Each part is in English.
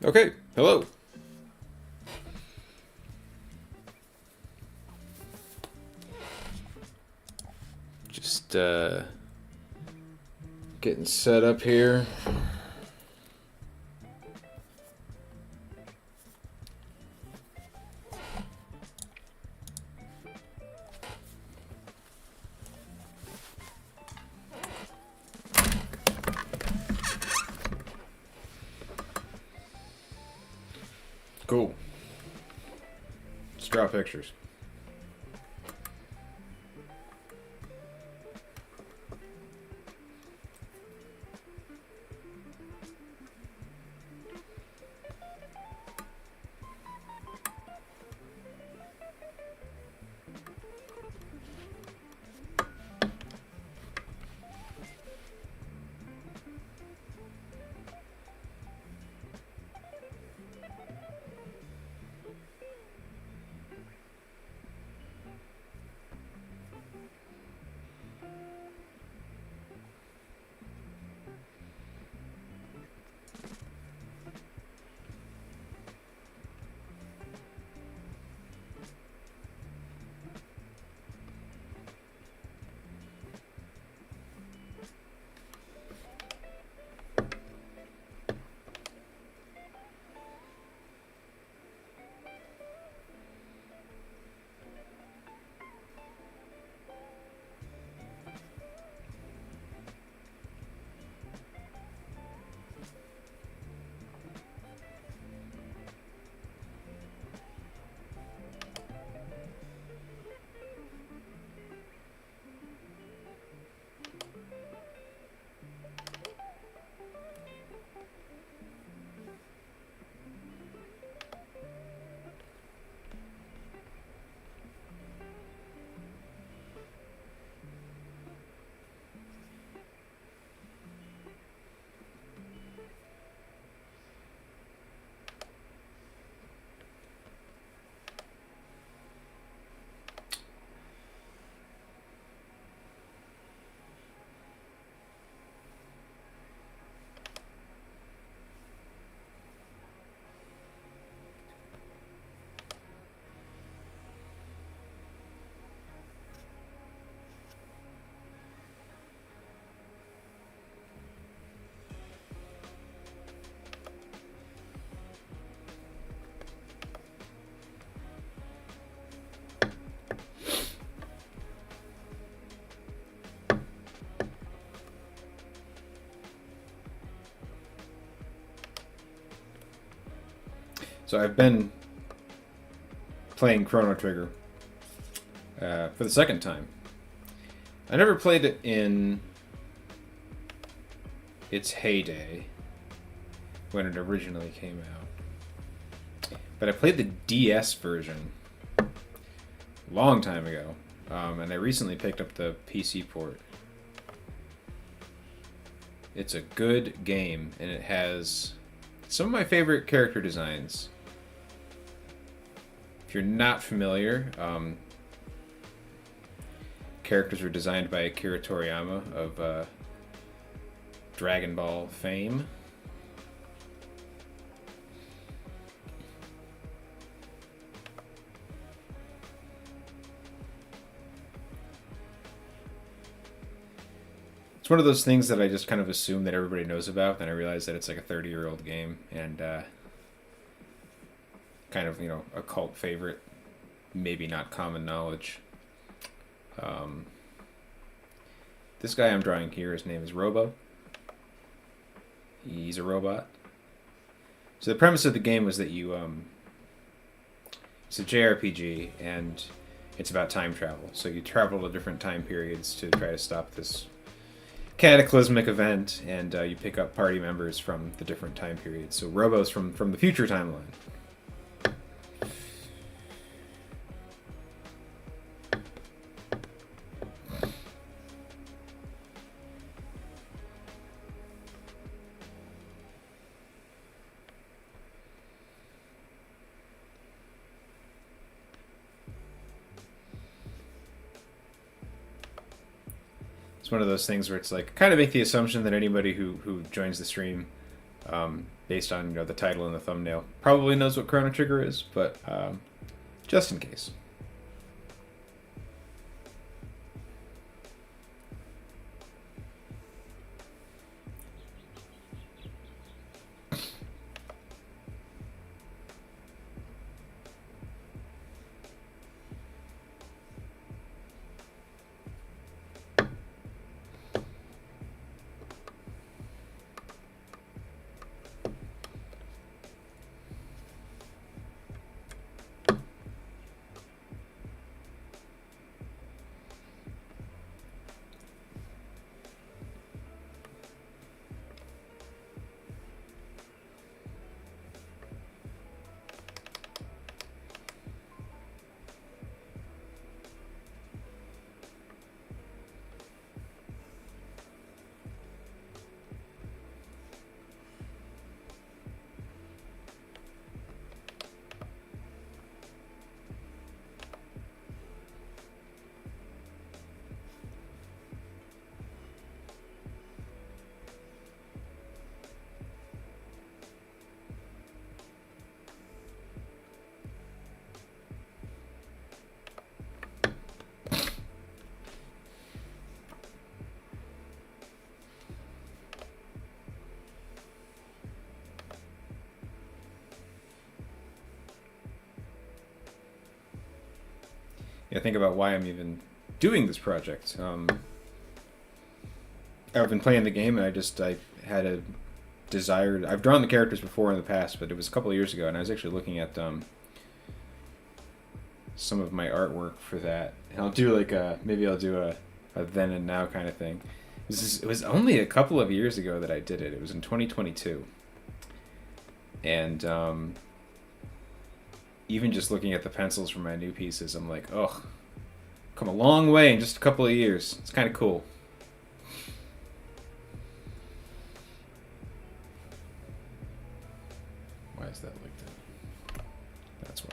Okay, hello. Just getting set up here. Cool. Let's draw pictures. So I've been playing Chrono Trigger for the second time. I never played it in its heyday when it originally came out, but I played the DS version a long time ago, and I recently picked up the PC port. It's a good game, and it has some of my favorite character designs. If you're not familiar, characters were designed by Akira Toriyama of Dragon Ball fame. It's one of those things that I just kind of assume that everybody knows about, then I realize that it's like a 30-year-old game, and kind of, a cult favorite, maybe not common knowledge. This guy I'm drawing here, his name is Robo. He's a robot. So the premise of the game was that it's a JRPG, and it's about time travel. So you travel to different time periods to try to stop this cataclysmic event, and you pick up party members from the different time periods. So Robo's from the future timeline. It's one of those things where it's like, kind of make the assumption that anybody who joins the stream based on the title and the thumbnail. Probably knows what Chrono Trigger is, but just in case. Yeah, think about why I'm even doing this project. I've been playing the game, and I had a desire. I've drawn the characters before in the past, but it was a couple of years ago, and I was actually looking at some of my artwork for that. And I'll do maybe I'll do a then and now kind of thing. It was only a couple of years ago that I did it. It was in 2022, and even just looking at the pencils for my new pieces, I'm like, oh, come a long way in just a couple of years. It's kind of cool. Why is that like that? That's why.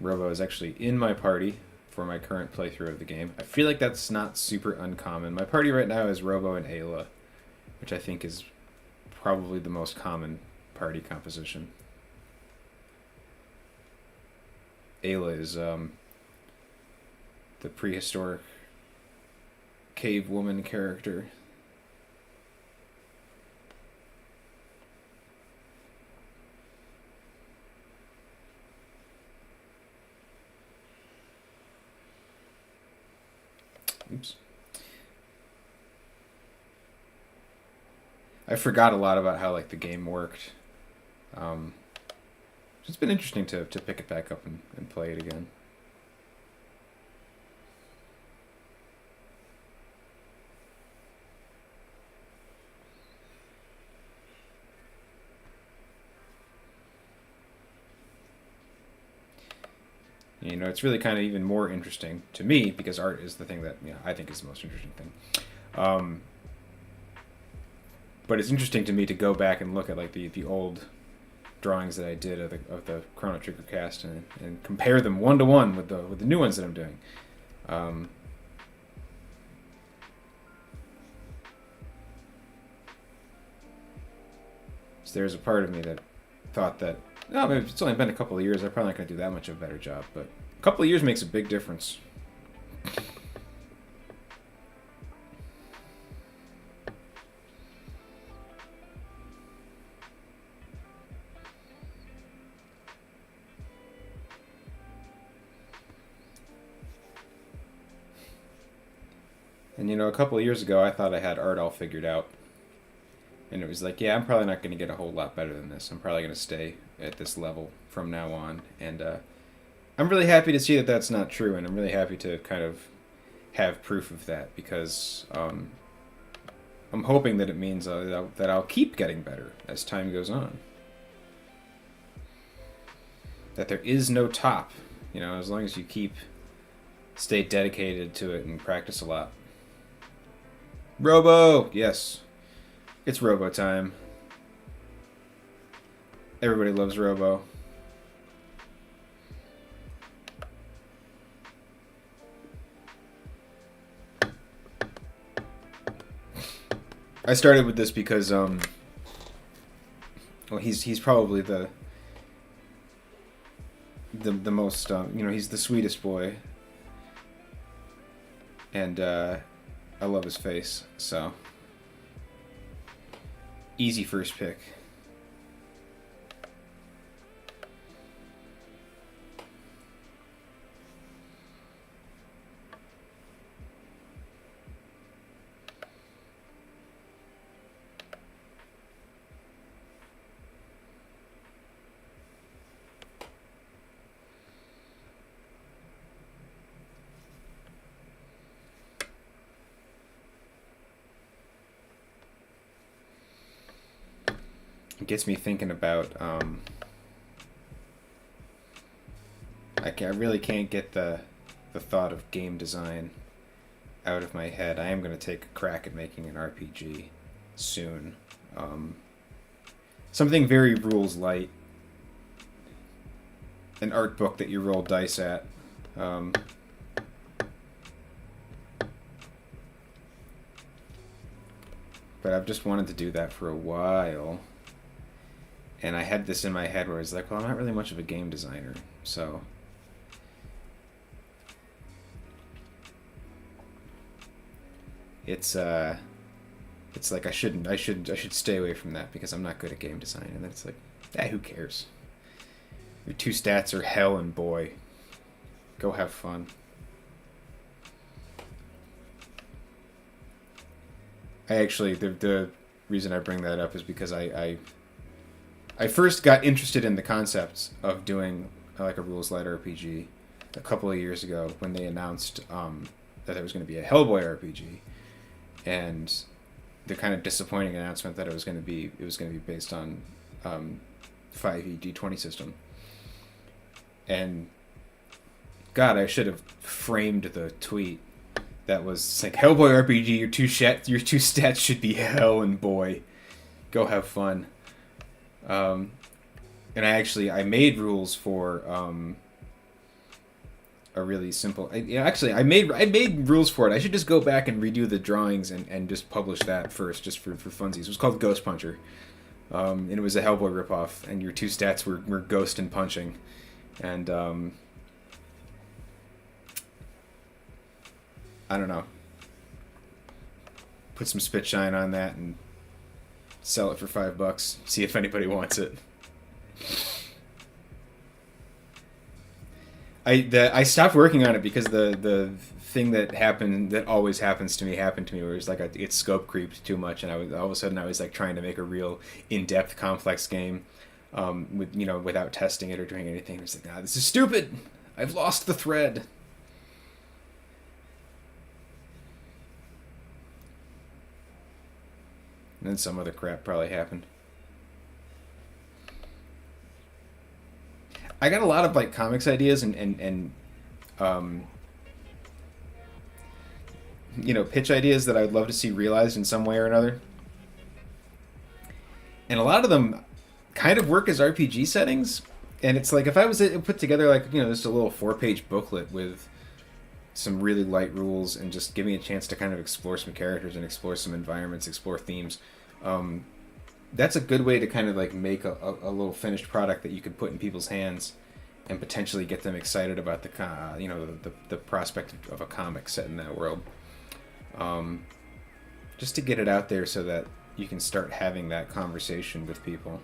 Robo is actually in my party for my current playthrough of the game. I feel like that's not super uncommon. My party right now is Robo and Ayla, which I think is probably the most common party composition. Ayla is the prehistoric cave woman character. Oops. I forgot a lot about how the game worked. It's been interesting to pick it back up and play it again. It's really kind of even more interesting to me because art is the thing that I think is the most interesting thing. But it's interesting to me to go back and look at the old drawings that I did of the Chrono Trigger cast and compare them one to one with the new ones that I'm doing. So there's a part of me that thought that maybe it's only been a couple of years. I'm probably not going to do that much of a better job, but a couple of years makes a big difference. And a couple of years ago, I thought I had art all figured out. And it was like, yeah, I'm probably not going to get a whole lot better than this. I'm probably going to stay at this level from now on. And I'm really happy to see that that's not true, and I'm really happy to kind of have proof of that because I'm hoping that it means that I'll keep getting better as time goes on. That there is no top, you know, as long as you stay dedicated to it and practice a lot. Robo! Yes. It's Robo time. Everybody loves Robo. I started with this because well, he's probably the most you know, he's the sweetest boy, and I love his face, so easy first pick. It gets me thinking about I really can't get the thought of game design out of my head. I am going to take a crack at making an RPG soon. Something very rules light. An art book that you roll dice at. But I've just wanted to do that for a while. And I had this in my head where I was like, well, I'm not really much of a game designer, so it's like I should stay away from that because I'm not good at game design. And then it's like, who cares? Your two stats are hell and boy. Go have fun. I actually, the reason I bring that up is because I first got interested in the concept of doing like a rules light RPG a couple of years ago when they announced that there was going to be a Hellboy RPG, and the kind of disappointing announcement that it was going to be based on 5e D20 system. And God, I should have framed the tweet that was like, Hellboy RPG, your two stats should be hell and boy. Go have fun. And I made rules for a really simple. I made rules for it. I should just go back and redo the drawings and just publish that first, just for funsies. It was called Ghost Puncher, and it was a Hellboy ripoff. And your two stats were ghost and punching, and I don't know. Put some spit shine on that and sell it for $5. See if anybody wants it. I stopped working on it because the thing that always happens to me happened to me, where it's like it scope creeped too much, and all of a sudden I was like trying to make a real in-depth complex game, without testing it or doing anything. I was like, this is stupid. I've lost the thread. And then some other crap probably happened. I got a lot of like comics ideas and pitch ideas that I'd love to see realized in some way or another. And a lot of them kind of work as RPG settings. And it's like if I was to put together like, just a little 4-page booklet with some really light rules and just give me a chance to kind of explore some characters and explore some environments, explore themes. That's a good way to kind of like make a little finished product that you could put in people's hands and potentially get them excited about the prospect of a comic set in that world. Just to get it out there so that you can start having that conversation with people.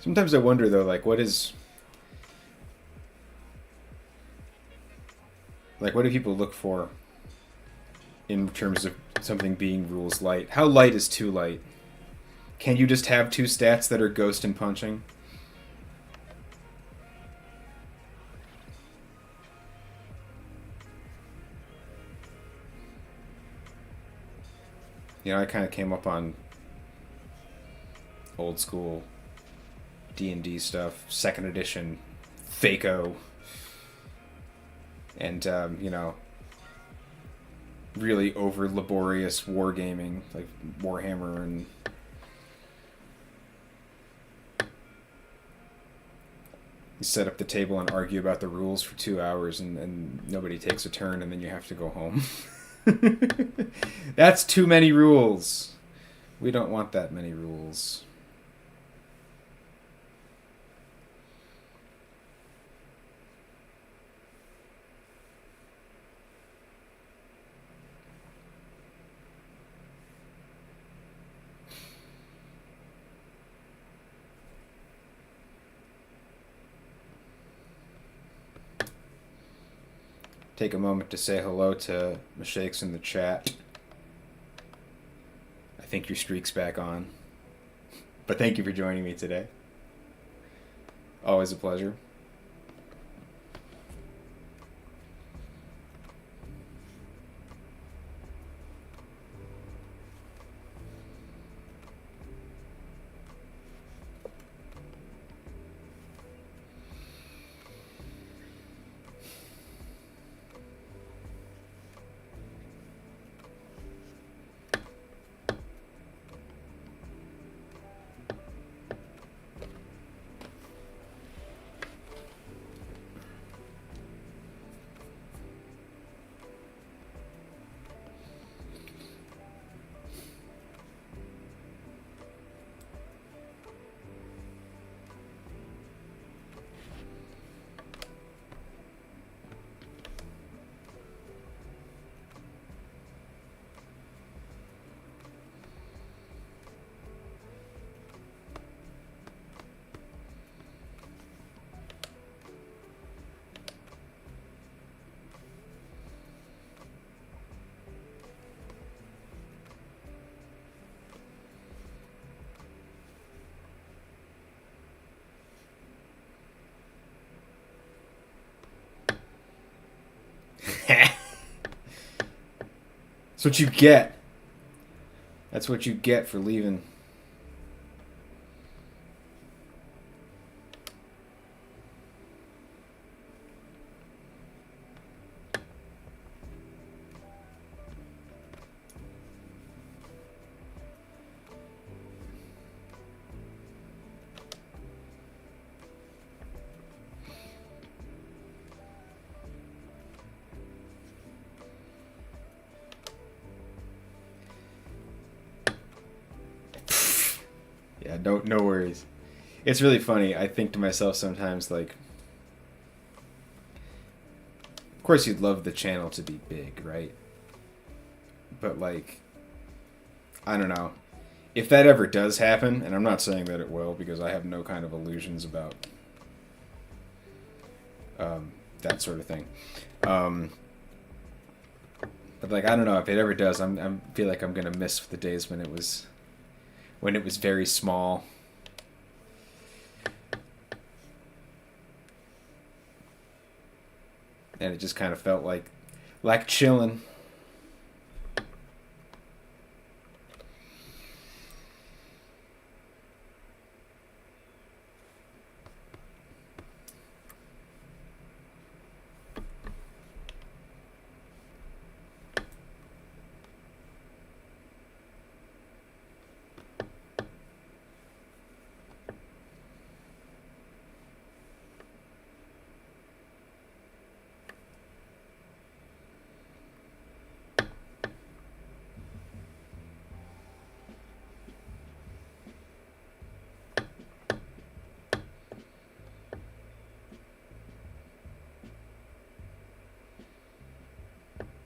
Sometimes I wonder though, like what do people look for in terms of something being rules light? How light is too light? Can you just have two stats that are ghost and punching? You know, I kind of came up on old school D&D stuff, second edition, Fako, and really over laborious wargaming like Warhammer, and you set up the table and argue about the rules for 2 hours, and nobody takes a turn, and then you have to go home. That's too many rules. We don't want that many rules. Take a moment to say hello to Mistakes in the chat. I think your streak's back on. But thank you for joining me today. Always a pleasure. That's what you get. That's what you get for leaving. Yeah, no worries. It's really funny. I think to myself sometimes, like, of course you'd love the channel to be big, right? But, like, I don't know. If that ever does happen, and I'm not saying that it will, because I have no kind of illusions about that sort of thing. But, like, I don't know, if it ever does, I feel like I'm gonna miss the days when it was very small. And it just kind of felt like chilling.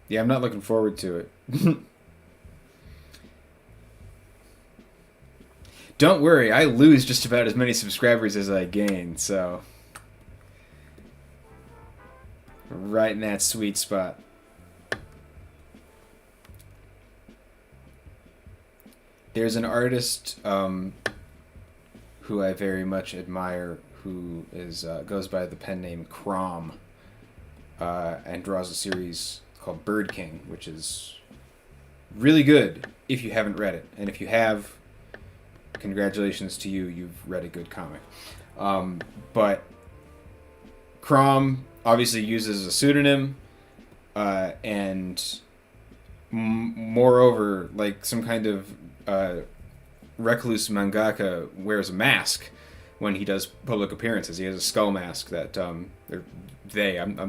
Yeah, I'm not looking forward to it. Don't worry, I lose just about as many subscribers as I gain, so... Right in that sweet spot. There's an artist who I very much admire who is goes by the pen name Crom and draws a series called Bird King, which is really good if you haven't read it. And if you have, congratulations to you, you've read a good comic. But Crom obviously uses a pseudonym and moreover, like some kind of recluse mangaka wears a mask when he does public appearances. He has a skull mask that I'm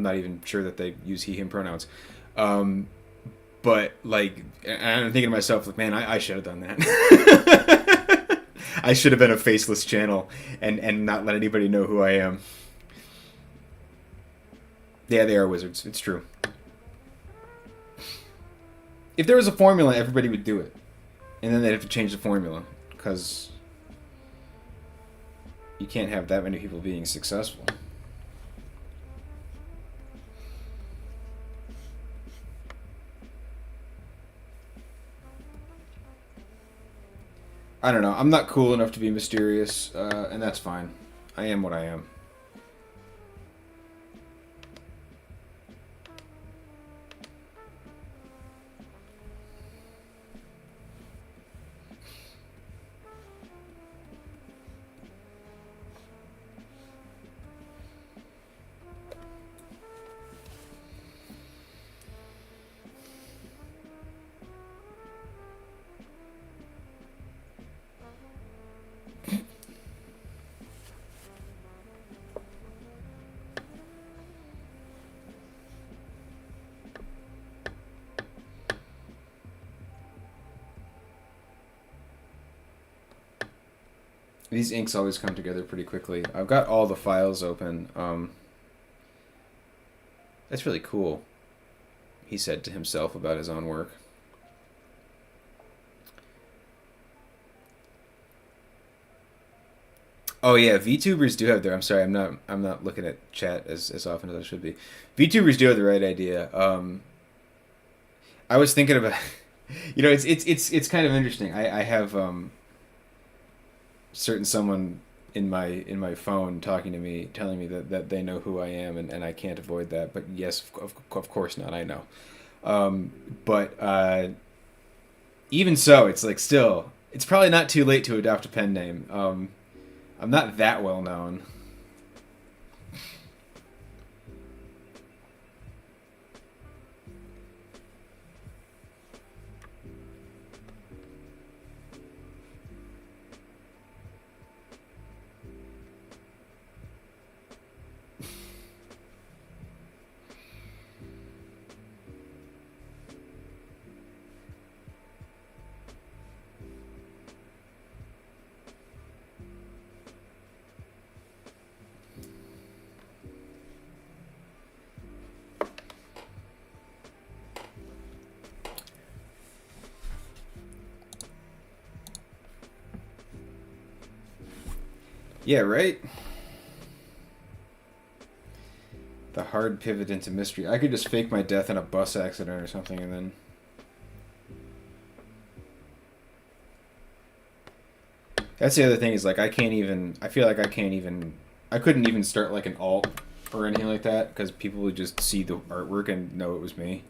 not even sure that they use he him pronouns, but like, and I'm thinking to myself, like, man, I should have done that. I should have been a faceless channel and not let anybody know who I am. Yeah, they are wizards, it's true. If there was a formula, everybody would do it. And then they'd have to change the formula, because you can't have that many people being successful. I don't know. I'm not cool enough to be mysterious, and that's fine. I am what I am. These inks always come together pretty quickly. I've got all the files open. That's really cool, he said to himself about his own work. Oh yeah, VTubers do have their. I'm sorry, I'm not looking at chat as often as I should be. VTubers do have the right idea. I was thinking about, it's kind of interesting. I have certain someone in my phone talking to me, telling me that they know who I am, and I can't avoid that. But yes, of course not. I know. But even so, it's like still, it's probably not too late to adopt a pen name. I'm not that well known. Yeah, right? The hard pivot into mystery. I could just fake my death in a bus accident or something and then... That's the other thing is, like, I feel like I couldn't even start, like, an alt or anything like that, because people would just see the artwork and know it was me.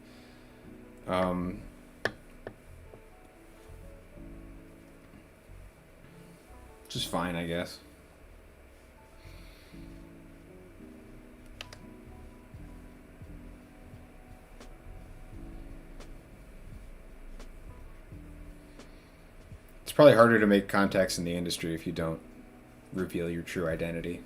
Just fine, I guess. It's probably harder to make contacts in the industry if you don't reveal your true identity.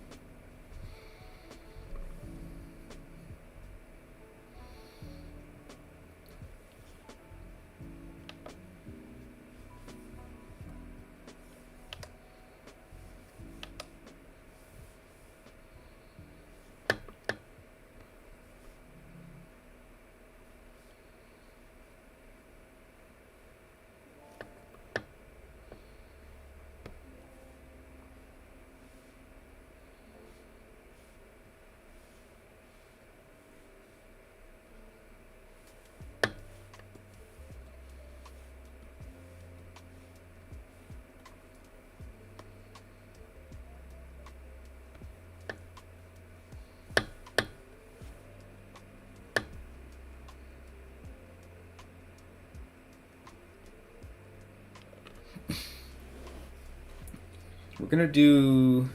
we're gonna do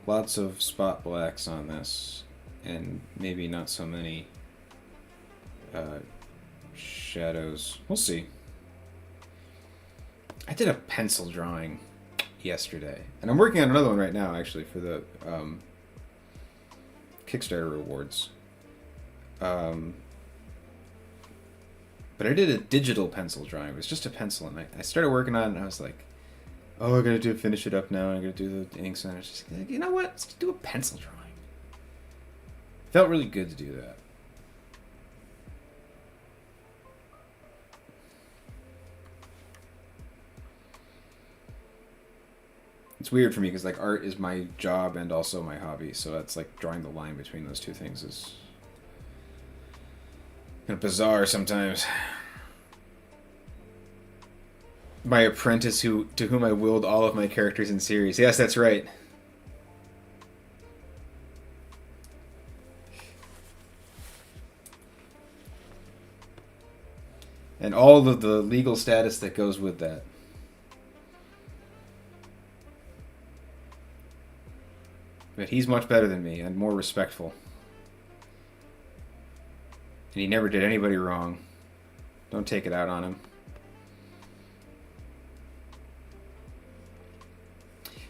lots of spot blacks on this, and maybe not so many shadows. We'll see. I did a pencil drawing yesterday, and I'm working on another one right now, actually, for the Kickstarter rewards. But I did a digital pencil drawing. It was just a pencil, and I started working on it, and I was like, oh, I gotta finish it up now, and I gotta do the inks, and I was just like, you know what? Let's do a pencil drawing. Felt really good to do that. It's weird for me because like art is my job and also my hobby, so it's like drawing the line between those two things is kind of bizarre sometimes. My apprentice to whom I willed all of my characters in series. Yes, that's right. And all of the legal status that goes with that. But he's much better than me and more respectful. And he never did anybody wrong. Don't take it out on him.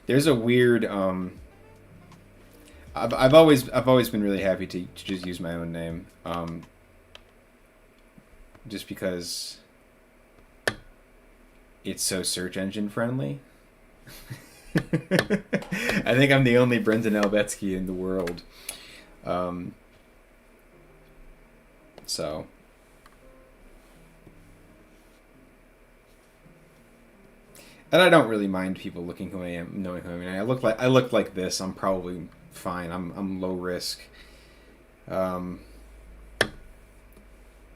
There's a weird I've always been really happy to just use my own name. Just because it's so search engine friendly. I think I'm the only Brendan Albetsky in the world. So. And I don't really mind people looking who I am, knowing who I am. I look like this. I'm probably fine. I'm low risk. I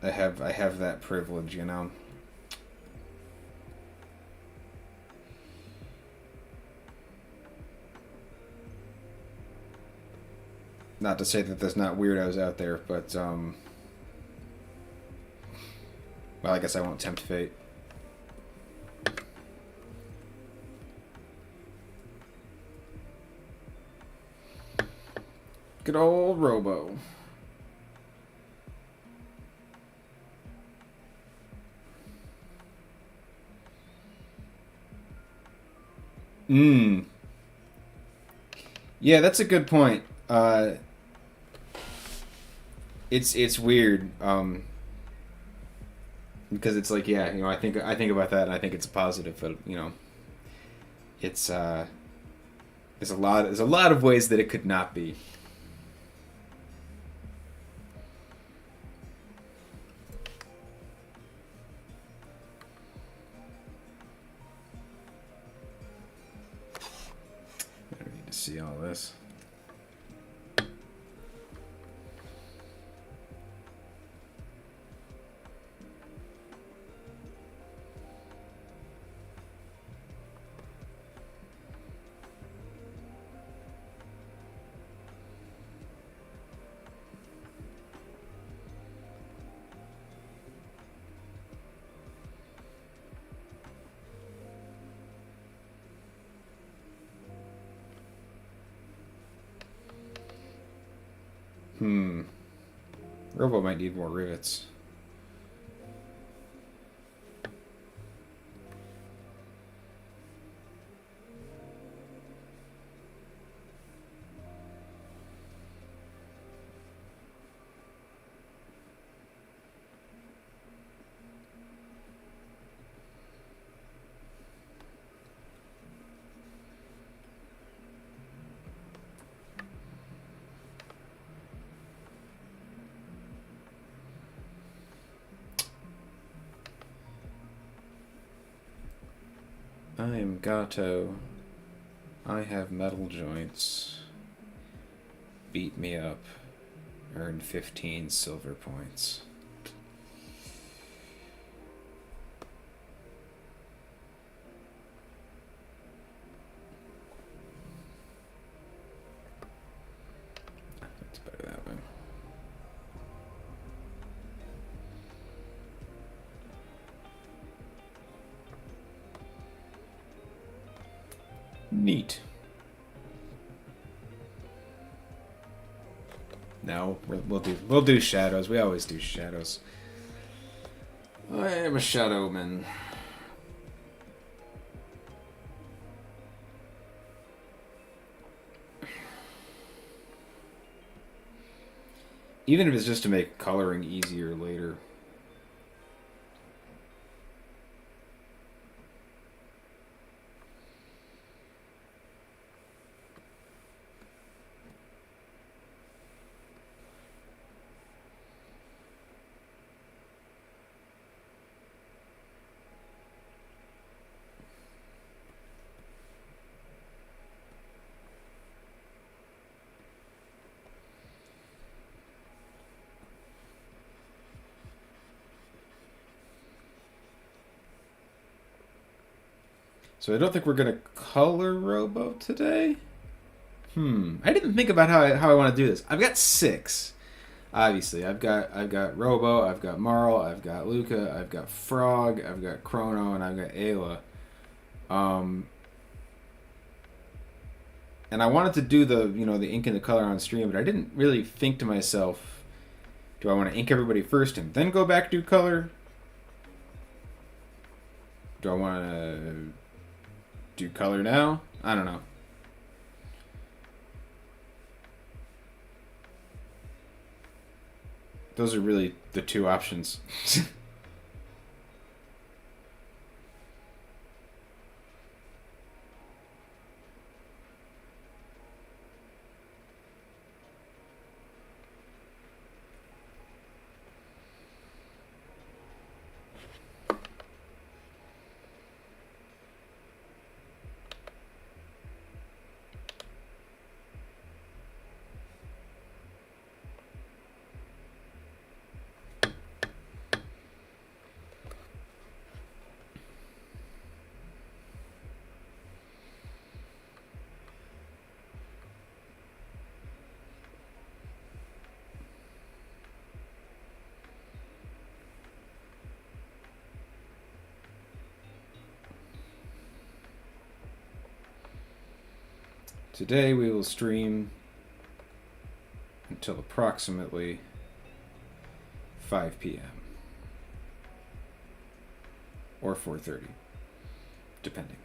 have that privilege, you know. Not to say that there's not weirdos out there, but well, I guess I won't tempt fate. Good old Robo. Yeah, that's a good point. It's weird. Because it's like, yeah, you know, I think about that and I think it's a positive, but you know, it's there's a lot of ways that it could not be. I don't need to see all this. Robo might need more rivets. I am Gato. I have metal joints. Beat me up. Earn 15 silver points. That's better that way. Neat. No, we'll do shadows. We always do shadows. I am a shadowman. Even if it's just to make coloring easier later. So I don't think we're gonna color Robo today. I didn't think about how I want to do this. I've got 6. Obviously, I've got Robo, I've got Marl, I've got Luca, I've got Frog, I've got Chrono, and I've got Ayla. And I wanted to do the ink and the color on stream, but I didn't really think to myself, do I want to ink everybody first and then go back to color? Do I want to do color now? I don't know. Those are really the 2 options. Today we will stream until approximately 5 p.m. or 4:30, depending.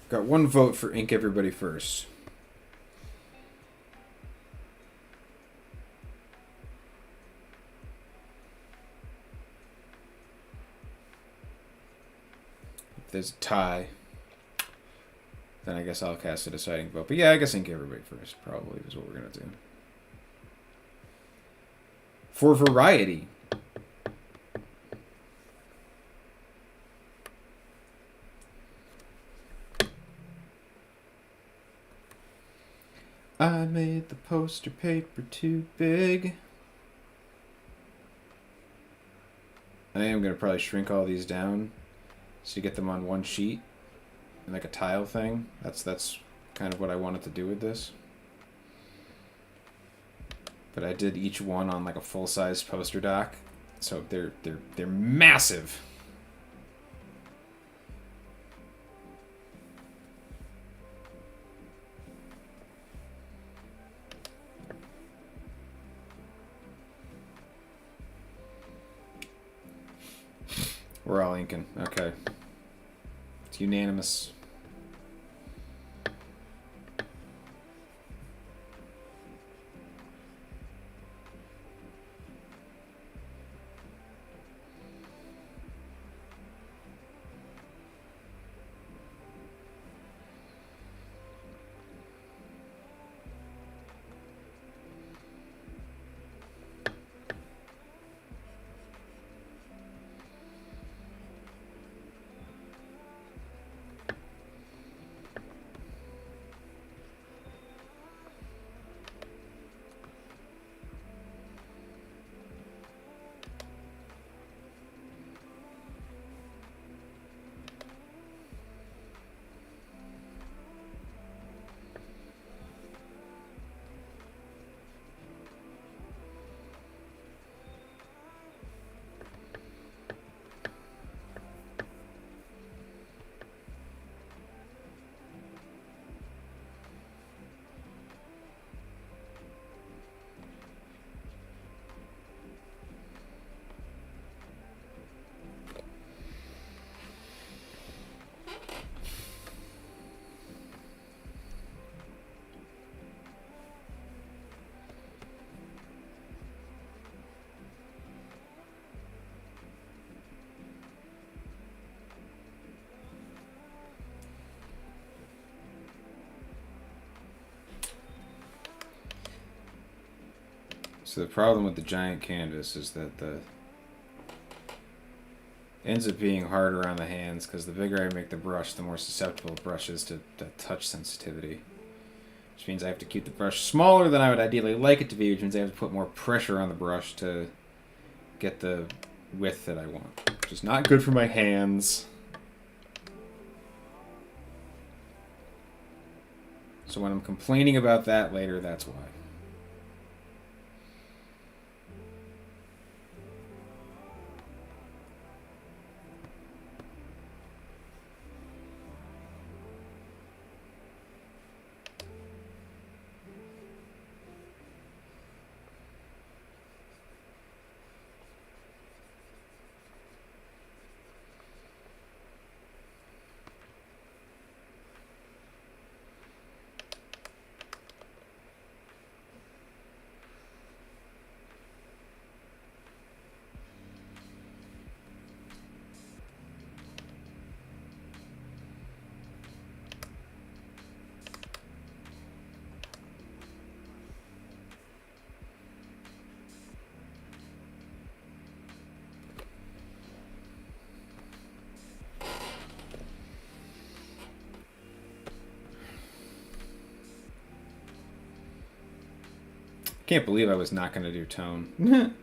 Got 1 vote for ink everybody first. If there's a tie, then I guess I'll cast a deciding vote. But yeah, I guess ink everybody first probably is what we're going to do. For variety. I made the poster paper too big. I am going to probably shrink all these down so you get them on 1 sheet and like a tile thing. That's kind of what I wanted to do with this. But I did each one on like a full-size poster doc, so they're massive. We're all inking. Okay. It's unanimous. So the problem with the giant canvas is that the ends up being harder on the hands because the bigger I make the brush, the more susceptible the brush is to touch sensitivity. Which means I have to keep the brush smaller than I would ideally like it to be, which means I have to put more pressure on the brush to get the width that I want. Which is not good for my hands. So when I'm complaining about that later, that's why. Can't believe I was not going to do tone.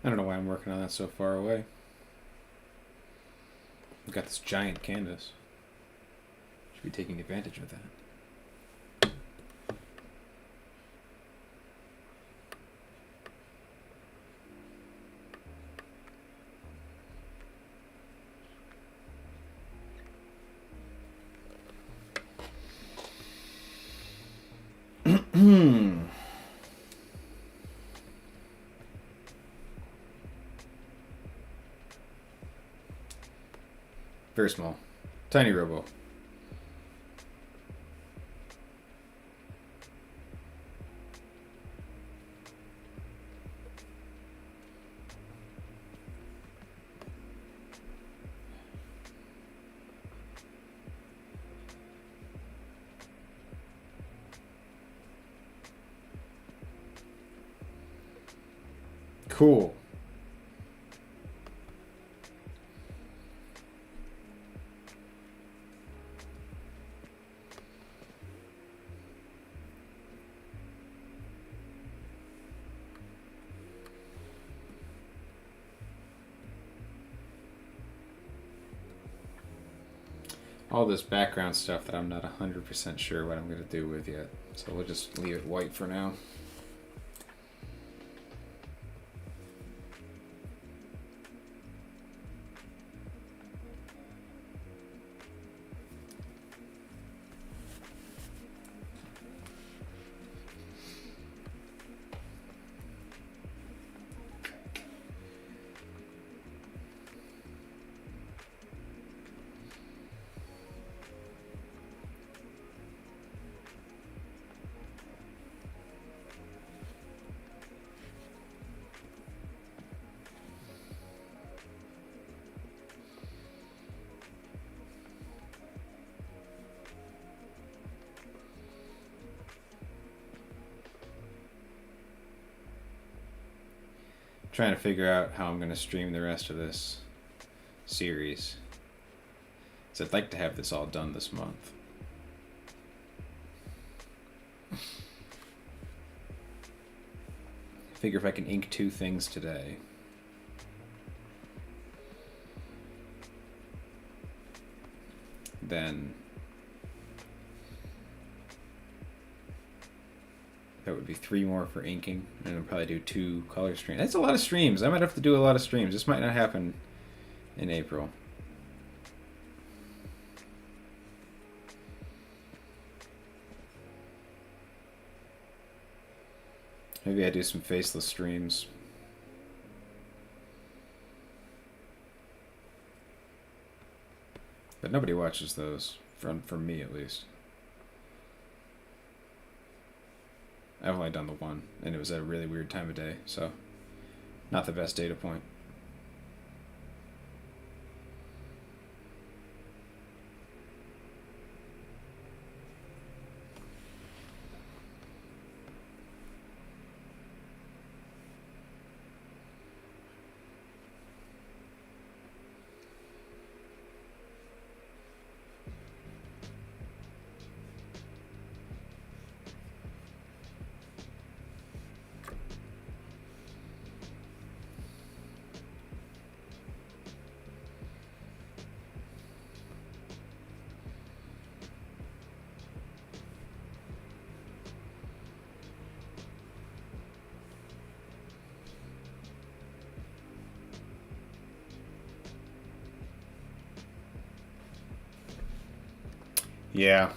I don't know why I'm working on that so far away. I've got this giant canvas. Should be taking advantage of that. Very small. Tiny robo. Cool. All this background stuff that I'm not 100% sure what I'm going to do with yet. So we'll just leave it white for now. Trying to figure out how I'm going to stream the rest of this series. So I'd like to have this all done this month. Figure if I can ink 2 things today. Then that would be 3 more for inking, and I'll probably do 2 color streams. That's a lot of streams. I might have to do a lot of streams. This might not happen in April. Maybe I do some faceless streams. But nobody watches those, from me at least. I've only done the one, and it was at a really weird time of day, so not the best data point. Yeah.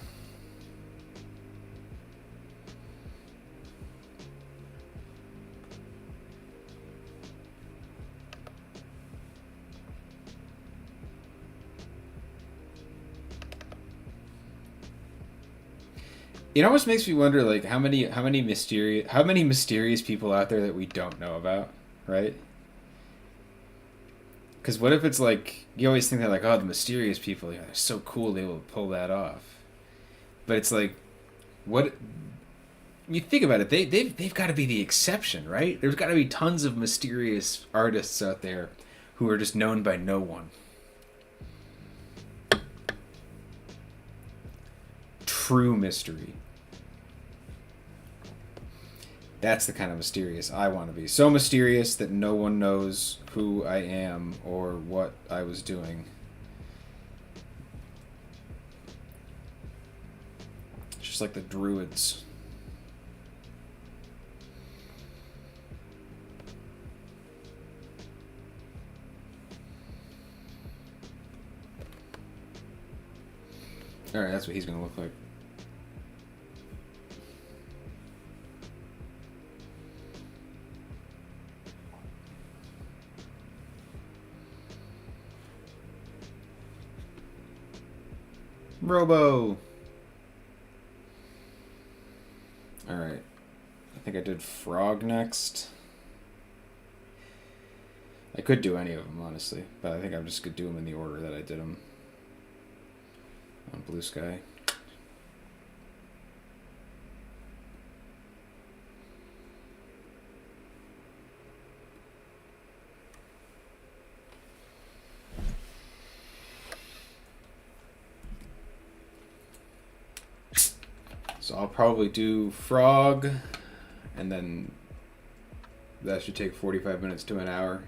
It almost makes me wonder, like, how many mysterious people out there that we don't know about, right? Because what if it's like, you always think that, like, oh, the mysterious people, yeah, they're so cool, they will pull that off. But it's like, what? You think about it, they've got to be the exception, right? There's got to be tons of mysterious artists out there who are just known by no one. True mystery. That's the kind of mysterious I want to be. So mysterious that no one knows who I am or what I was doing. Just like the Druids. Alright, that's what he's going to look like. Robo. All right. I think I did Frog next. I could do any of them, honestly, but I think I'm just going to do them in the order that I did them on Blue Sky. So I'll probably do Frog, and then that should take 45 minutes to an hour.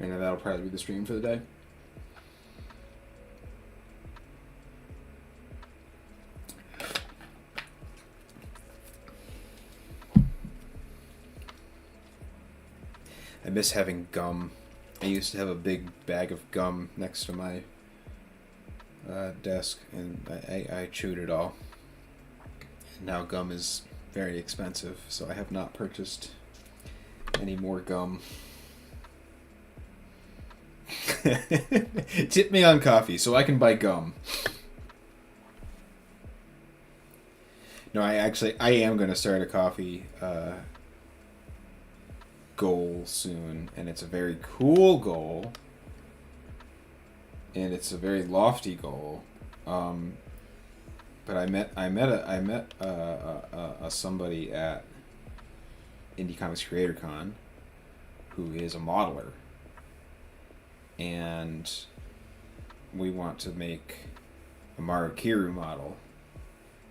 And then that'll probably be the stream for the day. I miss having gum. I used to have a big bag of gum next to my desk, and I chewed it all. And now gum is very expensive, so I have not purchased any more gum. Tip me on coffee so I can buy gum. No, I am going to start a coffee goal soon, and it's a very cool goal, and it's a very lofty goal. But I met somebody at Indie Comics Creator Con who is a modeler. And we want to make a Marukiru model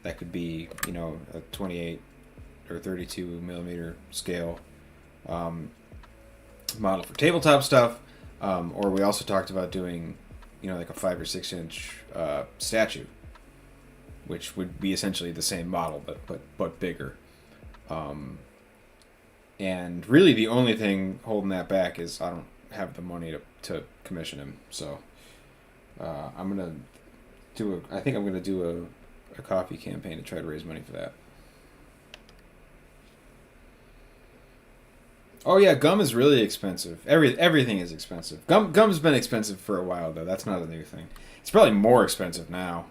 that could be, a 28 or 32 millimeter scale model for tabletop stuff. Or we also talked about doing, like a 5 or 6 inch statue, which would be essentially the same model but bigger. And really the only thing holding that back is I don't have the money to commission him, so I'm gonna I think I'm gonna do a coffee campaign to try to raise money for that. Oh yeah, gum is really expensive. Everything is expensive. Gum's been expensive for a while though. That's not a new thing. It's probably more expensive now.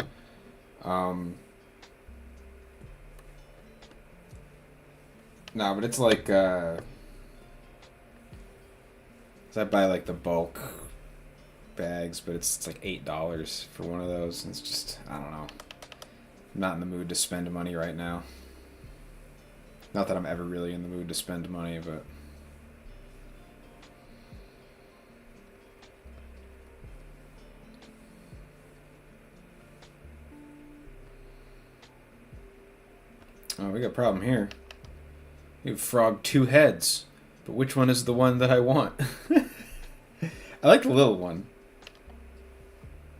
No, but it's like so I buy like the bulk bags, but it's like $8 for one of those, and it's just, I don't know. I'm not in the mood to spend money right now. Not that I'm ever really in the mood to spend money, but oh, we got a problem here. We have Frog 2 heads, but which one is the one that I want? I like the little one.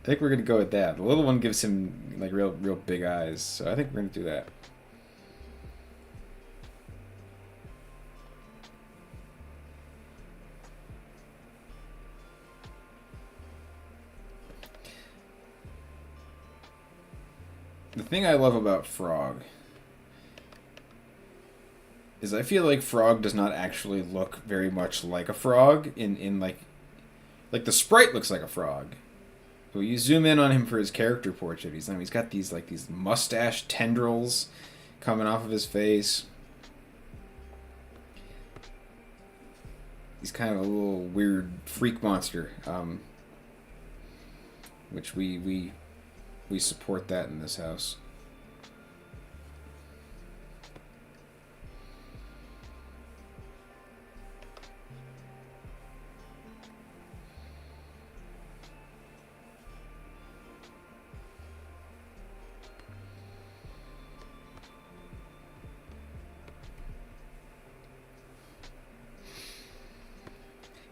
I think we're gonna go with that. The little one gives him like real big eyes, so I think we're gonna do that. The thing I love about Frog is I feel like Frog does not actually look very much like a frog in like the sprite looks like a frog. But you zoom in on him for his character portrait, he's got these mustache tendrils coming off of his face. He's kind of a little weird freak monster, which we support that in this house.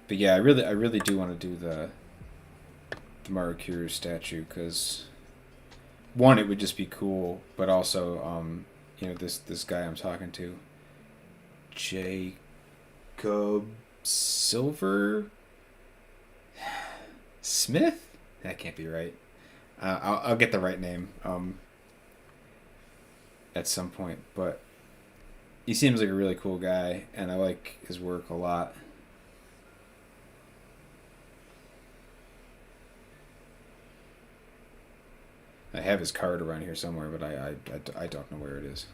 But yeah, I really do want to do the Marukiru statue, because one, it would just be cool, but also this guy I'm talking to, Jacob Silver Smith? That can't be right. I'll get the right name at some point, but he seems like a really cool guy, and I like his work a lot. I have his card around here somewhere, but I don't know where it is.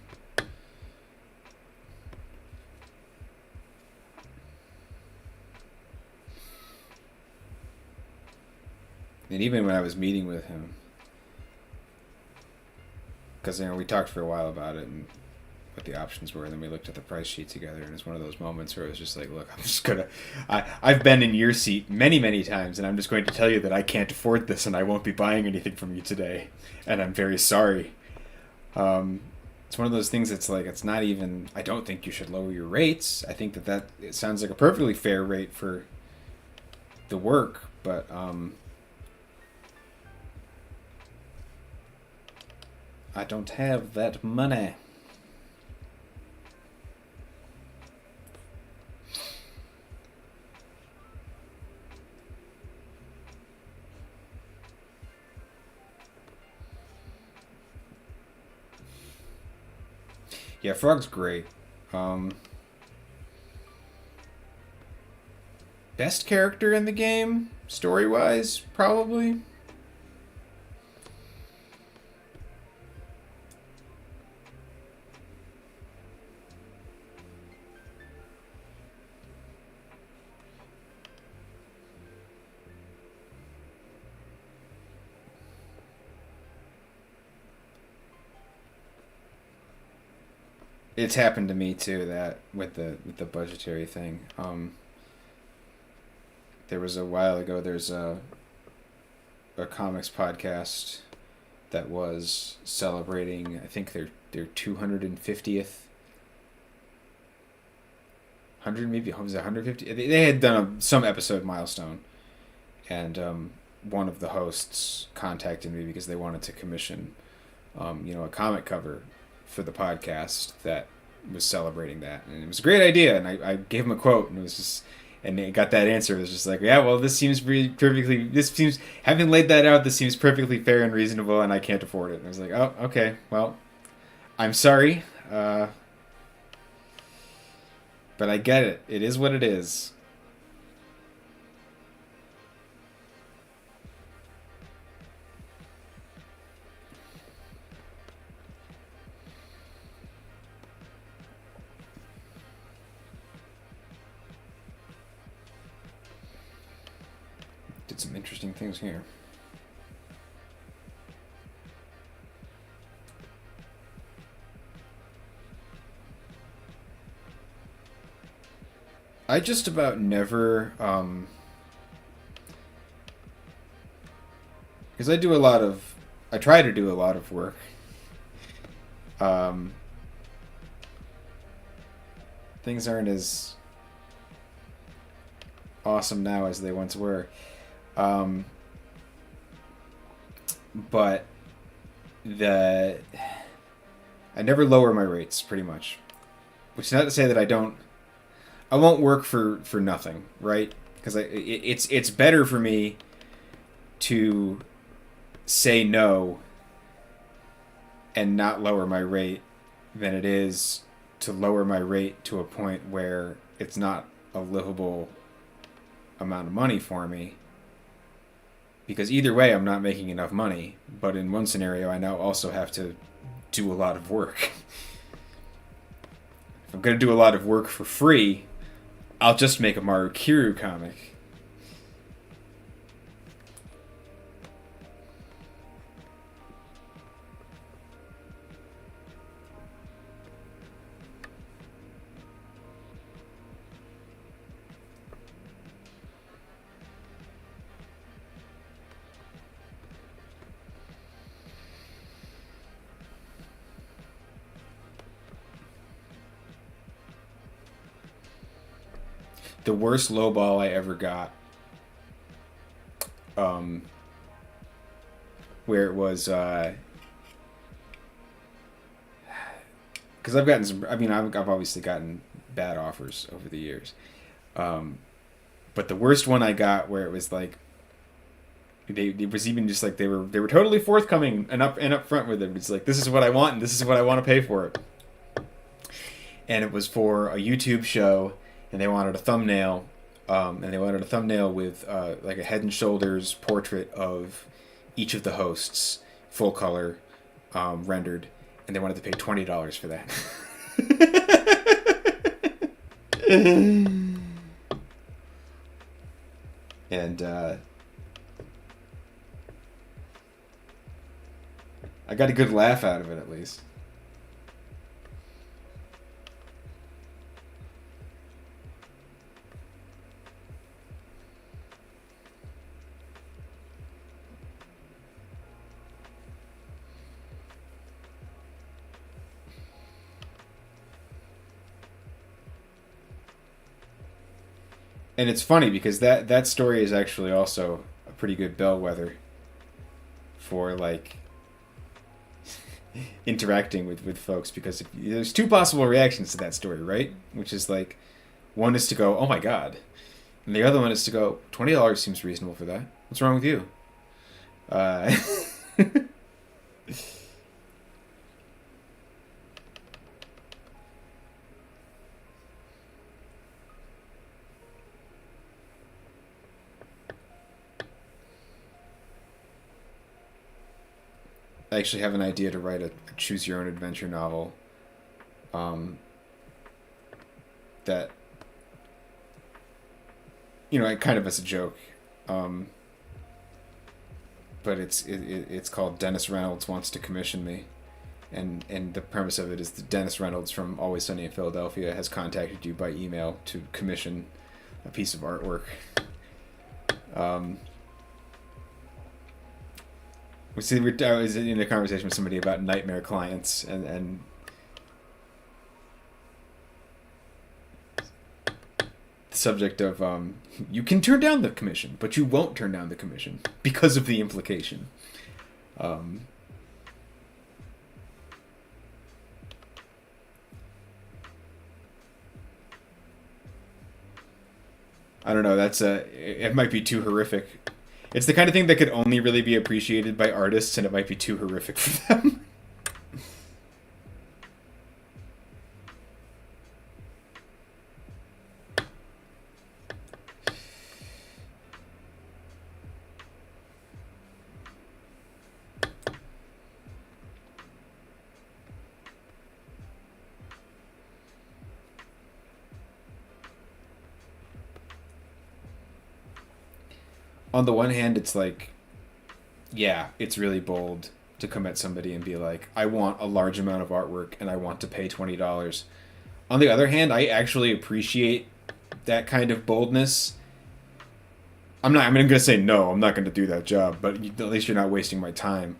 And even when I was meeting with him, because we talked for a while about it and what the options were, and then we looked at the price sheet together, and it's one of those moments where it was just like, look, I'm just gonna, I've been in your seat many times, and I'm just going to tell you that I can't afford this, and I won't be buying anything from you today, and I'm very sorry. It's one of those things that's like, it's not even, I don't think you should lower your rates. I think that it sounds like a perfectly fair rate for the work, but I don't have that money. Yeah, Frog's great. Best character in the game, story-wise, probably. It's happened to me too, that with the budgetary thing. There was a while ago. There's a comics podcast that was celebrating. I think their 250th. 100 maybe, was it 150? They had done some episode milestone, and one of the hosts contacted me because they wanted to commission, a comic cover for the podcast that was celebrating that, and it was a great idea, and I gave him a quote, and it was just, and they got that answer. It was just like, yeah, well, having laid that out, this seems perfectly fair and reasonable, and I can't afford it. And I was like, oh, okay, well, I'm sorry, but I get it. It is what it is. Did some interesting things here. I just about never, because I try to do a lot of work. Things aren't as awesome now as they once were. But I never lower my rates, pretty much. Which is not to say that I won't work for nothing, right? Because it's better for me to say no and not lower my rate than it is to lower my rate to a point where it's not a livable amount of money for me. Because either way, I'm not making enough money. But in one scenario, I now also have to do a lot of work. If I'm going to do a lot of work for free, I'll just make a Marukiru comic. The worst lowball I ever got, where it was, because I've gotten some, I've obviously gotten bad offers over the years, but the worst one I got, where it was like, it was even just like they were totally forthcoming and up front with it. It's like, this is what I want and this is what I want to pay for it, and it was for a YouTube show. And they wanted a thumbnail, with like a Head and Shoulders portrait of each of the hosts full color, rendered, and they wanted to pay $20 for that. And I got a good laugh out of it, at least. And it's funny because that story is actually also a pretty good bellwether for like interacting with folks, because there's two possible reactions to that story, right? Which is like, one is to go, "Oh my god," and the other one is to go, $20 seems reasonable for that. What's wrong with you? Uh, I actually have an idea to write a choose your own adventure novel. Um, that, kind of as a joke. Um, but it's called Dennis Reynolds Wants to Commission Me, and the premise of it is that Dennis Reynolds from Always Sunny in Philadelphia has contacted you by email to commission a piece of artwork. Um, I was in a conversation with somebody about nightmare clients, and the subject of you can turn down the commission, but you won't turn down the commission because of the implication. Um, I don't know. It might be too horrific. It's the kind of thing that could only really be appreciated by artists, and it might be too horrific for them. On the one hand, it's like, yeah, it's really bold to come at somebody and be like, I want a large amount of artwork and I want to pay $20. On the other hand, I actually appreciate that kind of boldness. I'm going to say no, I'm not going to do that job, but at least you're not wasting my time.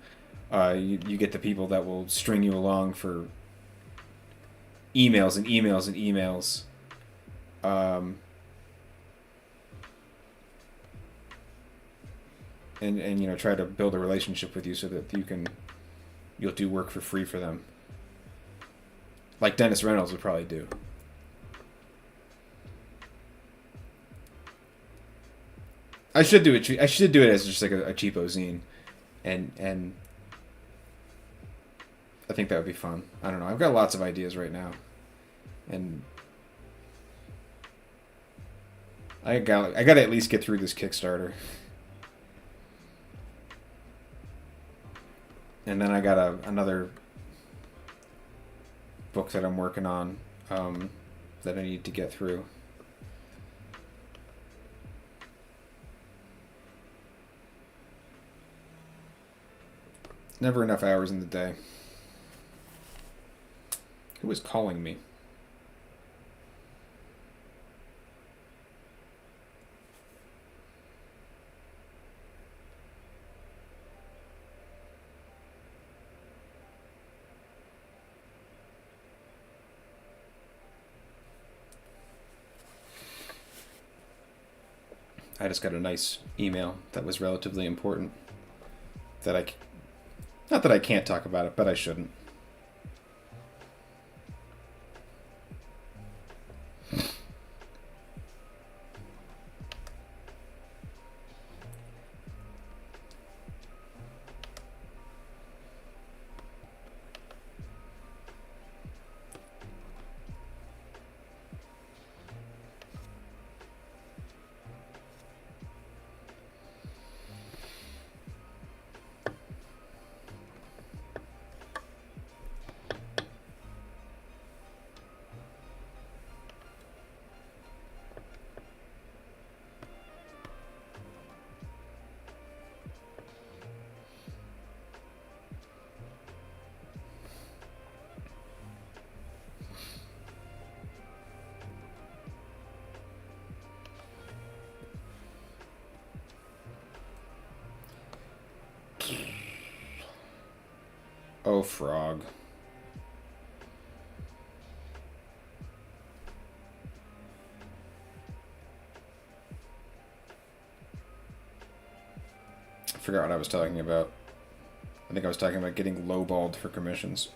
You get the people that will string you along for emails and emails and emails. Um, and try to build a relationship with you so that you'll do work for free for them, like Dennis Reynolds would probably do. I should do it. I should do it as just like a cheapo zine, and I think that would be fun. I don't know. I've got lots of ideas right now, and I got to at least get through this Kickstarter. And then I got another book that I'm working on, that I need to get through. Never enough hours in the day. Who is calling me? I just got a nice email that was relatively important. Not that I can't talk about it, but I shouldn't. Oh, frog. I forgot what I was talking about. I think I was talking about getting lowballed for commissions.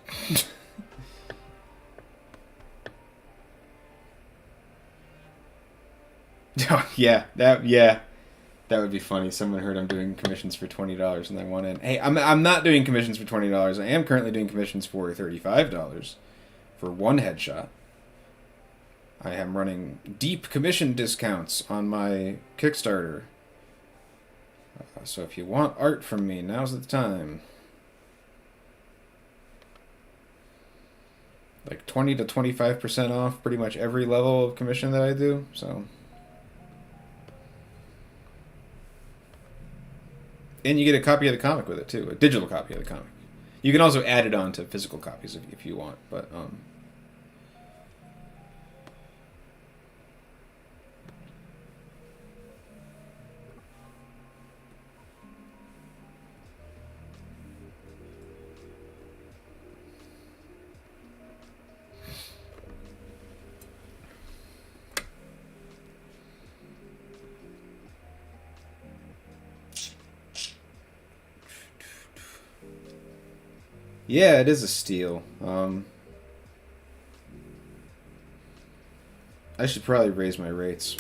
Oh, yeah, that would be funny. Someone heard I'm doing commissions for $20 and they want in. Hey, I'm not doing commissions for $20. I am currently doing commissions for $35 for one headshot. I am running deep commission discounts on my Kickstarter. So if you want art from me, now's the time. Like 20 to 25% off pretty much every level of commission that I do. So, and you get a copy of the comic with it too, a digital copy of the comic. You can also add it on to physical copies if you want, but yeah, it is a steal. I should probably raise my rates.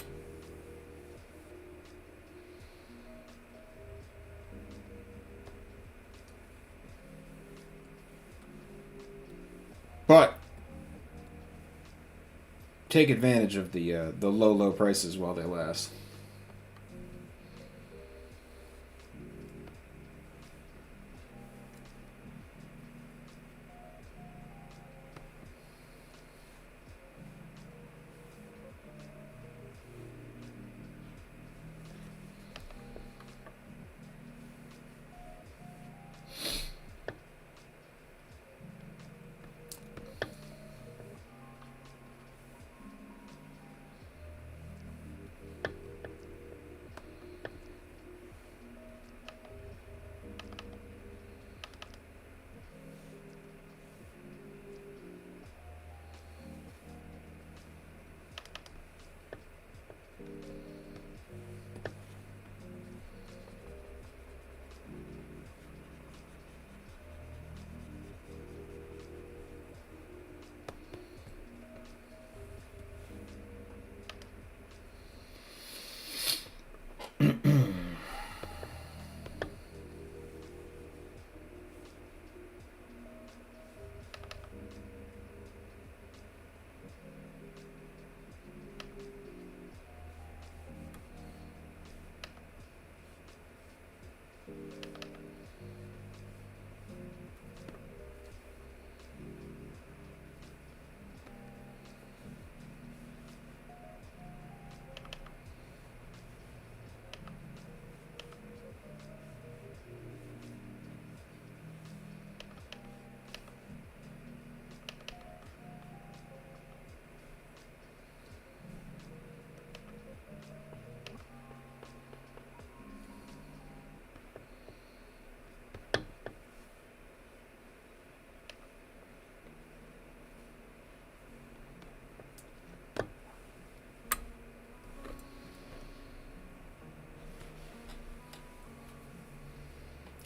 But take advantage of the low prices while they last.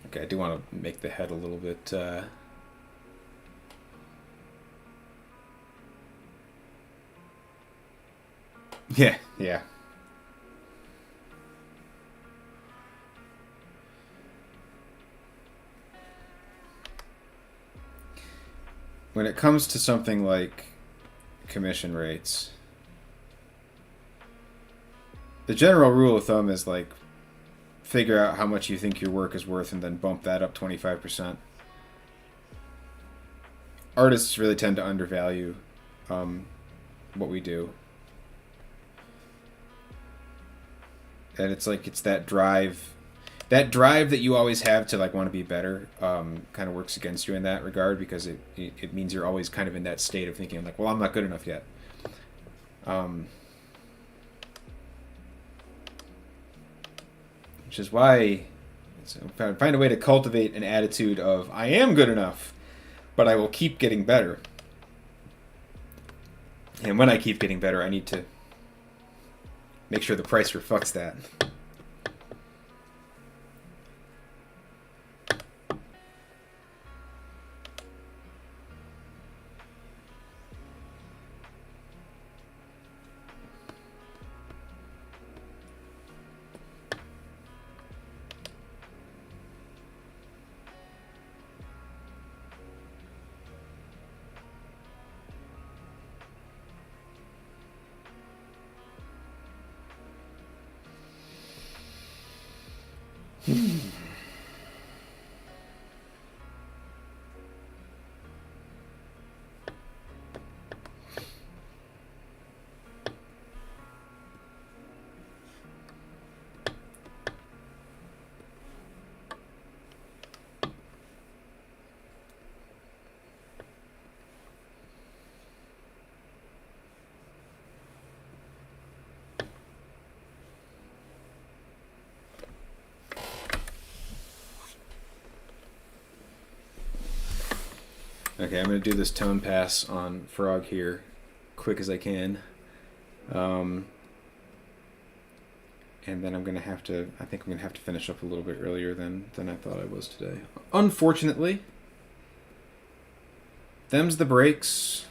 Okay, I do want to make the head a little bit. Yeah, yeah. When it comes to something like commission rates, the general rule of thumb is like figure out how much you think your work is worth and then bump that up 25%. Artists really tend to undervalue what we do. And it's like it's that drive that you always have to like want to be better kind of works against you in that regard, because it means you're always kind of in that state of thinking like, well, I'm not good enough yet. Which is why find a way to cultivate an attitude of I am good enough. but I will keep getting better. And when I keep getting better, I need to make sure the price reflects that. Okay, I'm going to do this tone pass on Frog here, quick as I can. And then I'm going to have to, I think I'm going to have to finish up a little bit earlier than I thought I was today. Unfortunately, them's the breaks.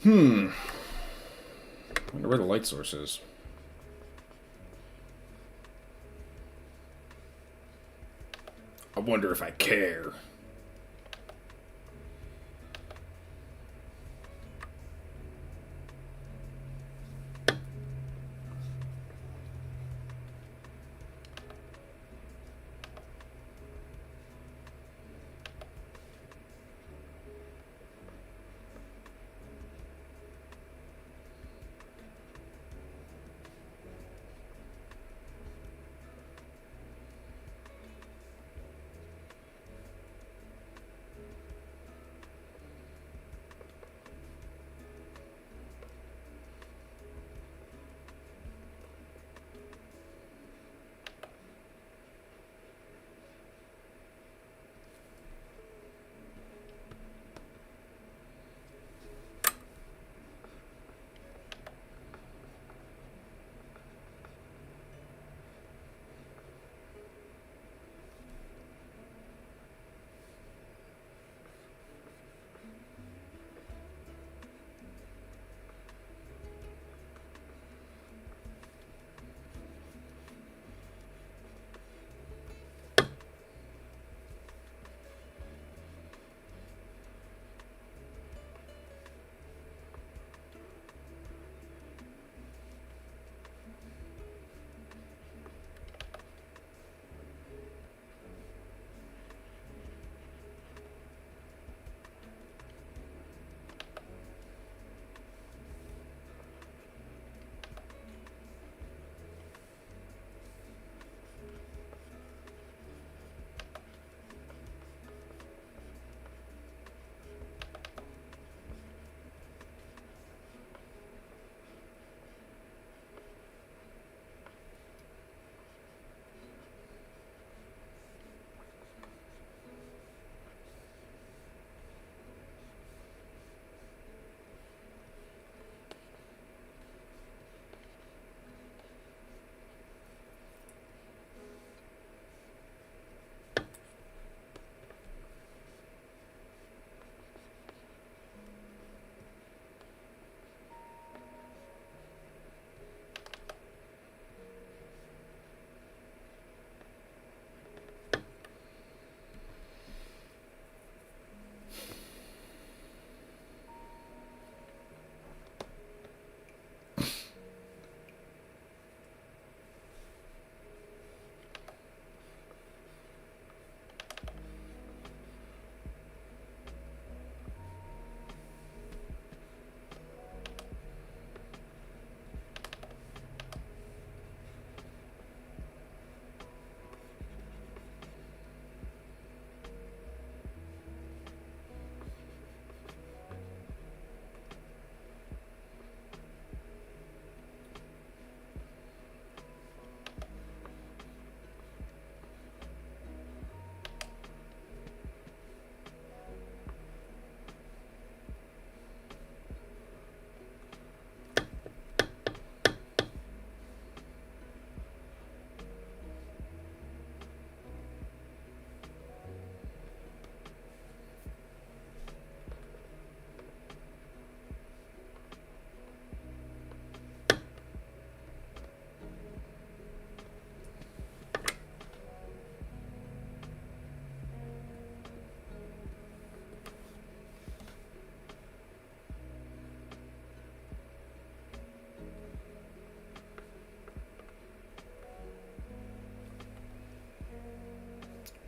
I wonder where the light source is. I wonder if I care.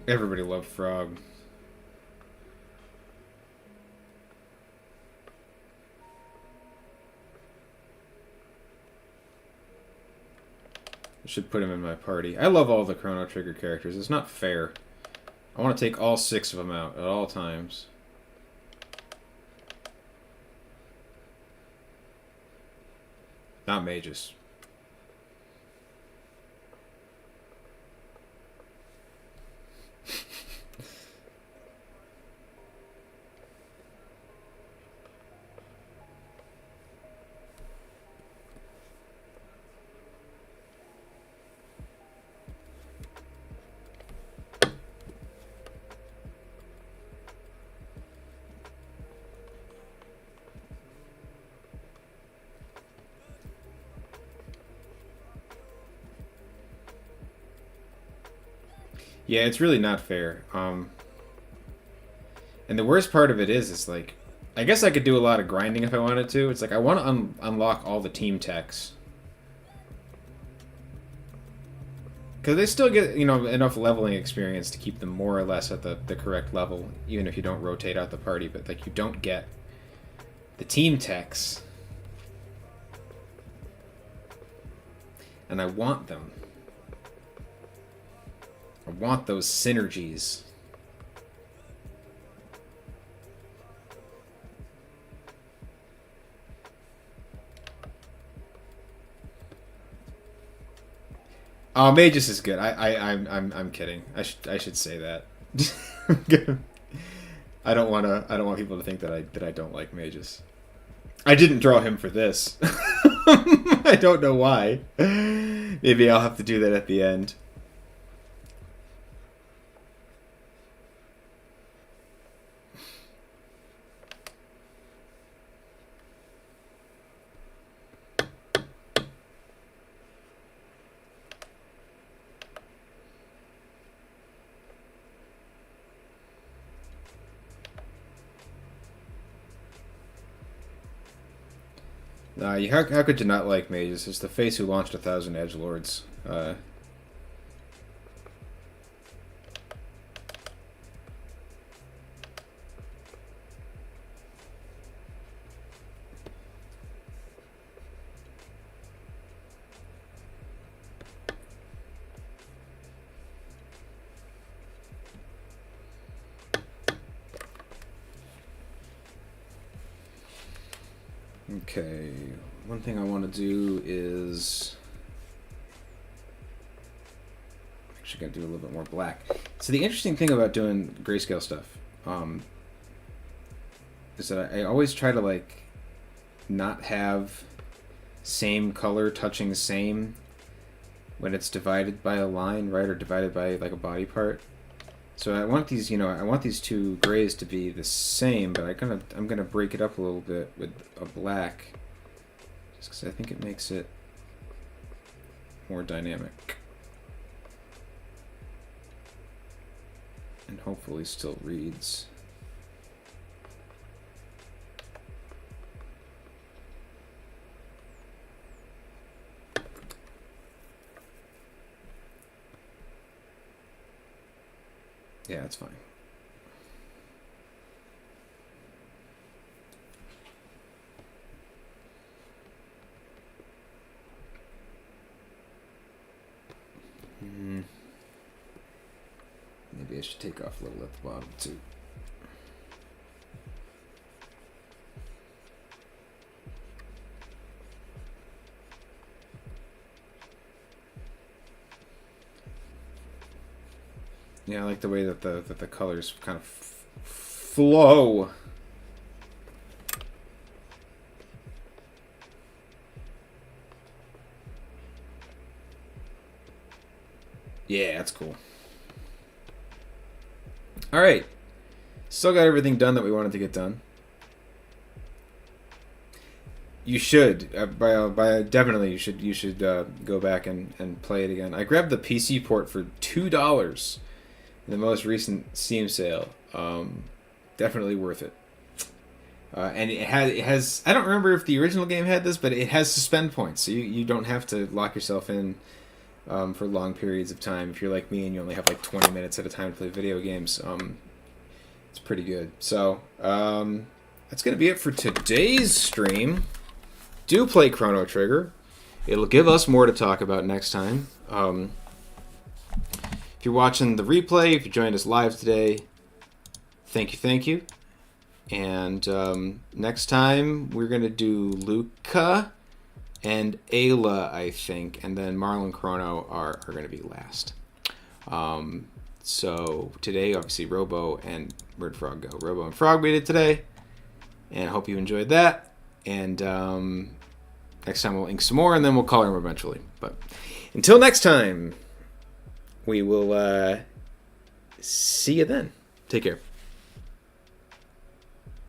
Everybody loved Frog. I should put him in my party. I love all the Chrono Trigger characters. It's not fair. I want to take all 6 of them out at all times. Not mages. Yeah, it's really not fair. And the worst part of it is like, I guess I could do a lot of grinding if I wanted to. It's like I want to unlock all the team techs. Because they still get, enough leveling experience to keep them more or less at the correct level, even if you don't rotate out the party. But, like, you don't get the team techs. And I want them. I want those synergies. Oh, Magus is good. I'm kidding. I should say that. I don't want people to think that I don't like Magus. I didn't draw him for this. I don't know why. Maybe I'll have to do that at the end. How could you not like Magus? It's the face who launched 1,000 edgelords. Okay, one thing I want to do is actually got to do a little bit more black. So the interesting thing about doing grayscale stuff is that I always try to like not have same color touching same when it's divided by a line, right, or divided by like a body part. So I want these, I want these two grays to be the same, but I'm gonna break it up a little bit with a black, just because I think it makes it more dynamic, and hopefully still reads. Yeah, it's fine. Maybe I should take off a little at the bottom too. Yeah, I like the way that the colors kind of flow. Yeah, that's cool. All right, still got everything done that we wanted to get done. You should, definitely you should go back and play it again. I grabbed the PC port for $2. The most recent Steam sale. Definitely worth it. And it has I don't remember if the original game had this, but it has suspend points, so you don't have to lock yourself in for long periods of time. If you're like me and you only have like 20 minutes at a time to play video games, it's pretty good. So that's going to be it for today's stream. Do play Chrono Trigger. It'll give us more to talk about next time. If you're watching the replay, if you joined us live today, thank you. And next time, we're going to do Luca and Ayla, I think. And then Marlon and Chrono are going to be last. So today, obviously, Robo and Where'd Frog go? Robo and Frog beat it today. And I hope you enjoyed that. And next time we'll ink some more, and then we'll color them eventually. But until next time, we will see you then. Take care.